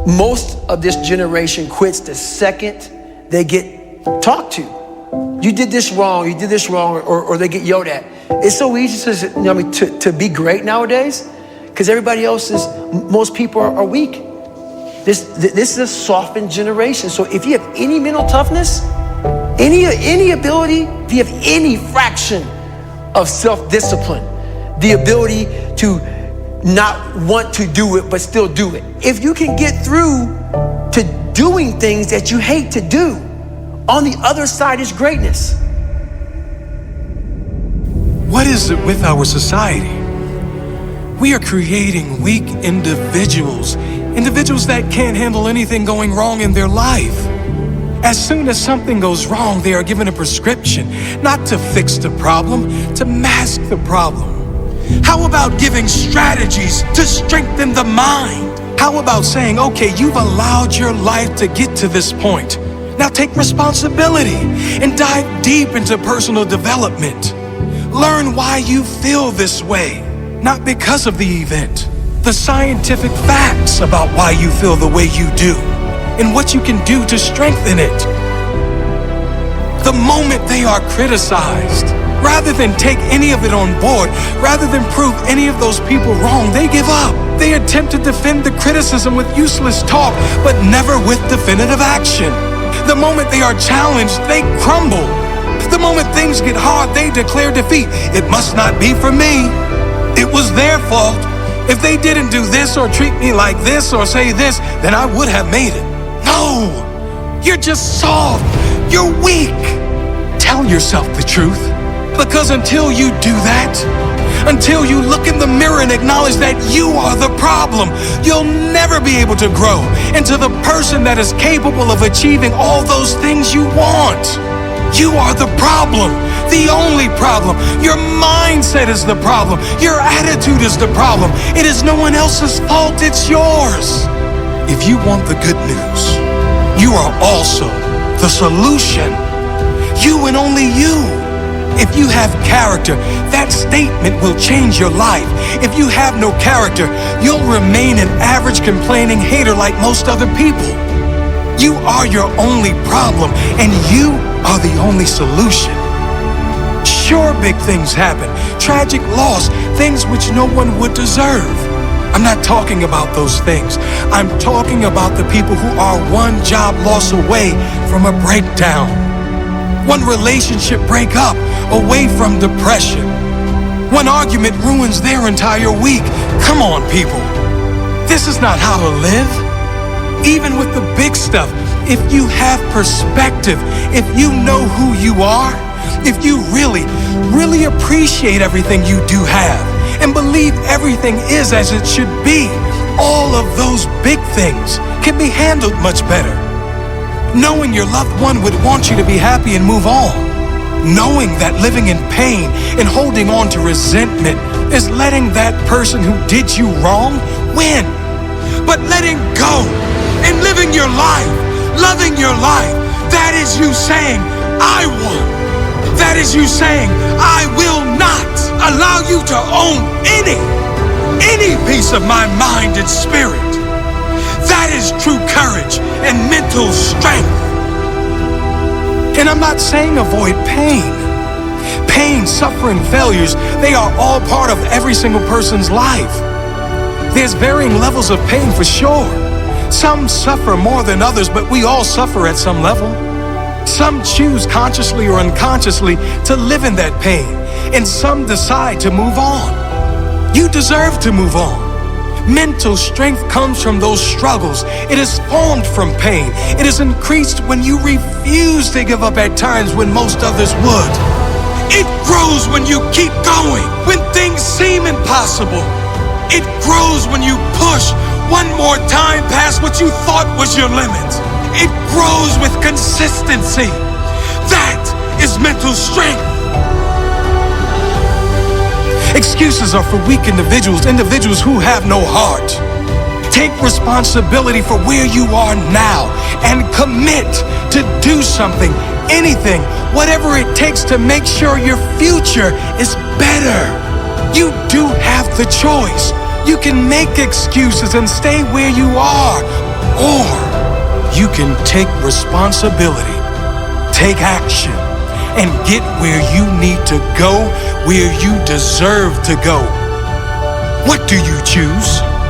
Most of this generation quits the second they get talked to. You did this wrong, or they get yelled at. It's so easy to be great nowadays because most people are weak. This is a softened generation. So if you have any mental toughness, any ability, if you have any fraction of self-discipline, the ability to not want to do it but still do it, if you can get through to doing things that you hate to do, on the other side is greatness. What is it with our society? We are creating weak individuals that can't handle anything going wrong in their life. As soon as something goes wrong, they are given a prescription, not to fix the problem, to mask the problem. How about giving strategies to strengthen the mind? How about saying, okay, you've allowed your life to get to this point. Now take responsibility and dive deep into personal development. Learn why you feel this way, not because of the event. The scientific facts about why you feel the way you do and what you can do to strengthen it. The moment they are criticized, rather than take any of it on board, rather than prove any of those people wrong, they give up. They attempt to defend the criticism with useless talk, but never with definitive action. The moment they are challenged, they crumble. The moment things get hard, they declare defeat. It must not be for me. It was their fault. If they didn't do this or treat me like this or say this, then I would have made it. No, you're just soft. You're weak. Tell yourself the truth. Because until you do that, until you look in the mirror and acknowledge that you are the problem, you'll never be able to grow into the person that is capable of achieving all those things you want. You are the problem, the only problem. Your mindset is the problem. Your attitude is the problem. It is no one else's fault, it's yours. If you want the good news, you are also the solution. You and only you. If you have character, that statement will change your life. If you have no character, you'll remain an average complaining hater like most other people. You are your only problem, and you are the only solution. Sure, big things happen, tragic loss, things which no one would deserve. I'm not talking about those things. I'm talking about the people who are one job loss away from a breakdown. One relationship breakup away from depression. One argument ruins their entire week. Come on, people. This is not how to live. Even with the big stuff, if you have perspective, if you know who you are, if you really appreciate everything you do have and believe everything is as it should be, all of those big things can be handled much better. Knowing your loved one would want you to be happy and move on. Knowing that living in pain and holding on to resentment is letting that person who did you wrong win. But letting go and living your life, loving your life, that is you saying, I won. That is you saying, I will not allow you to own any piece of my mind and spirit. That is true courage and mental strength. And I'm not saying avoid pain. Pain, suffering, failures, they are all part of every single person's life. There's varying levels of pain for sure. Some suffer more than others, but we all suffer at some level. Some choose consciously or unconsciously to live in that pain, and some decide to move on. You deserve to move on. Mental strength comes from those struggles. It is formed from pain. It is increased when you refuse to give up at times when most others would. It grows when you keep going, when things seem impossible. It grows when you push one more time past what you thought was your limit. It grows with consistency. That is mental strength. Excuses are for weak individuals who have no heart. Take responsibility for where you are now and commit to do something, anything, whatever it takes to make sure your future is better. You do have the choice. You can make excuses and stay where you are, you can take responsibility, take action, and get where you need to go, where you deserve to go. What do you choose?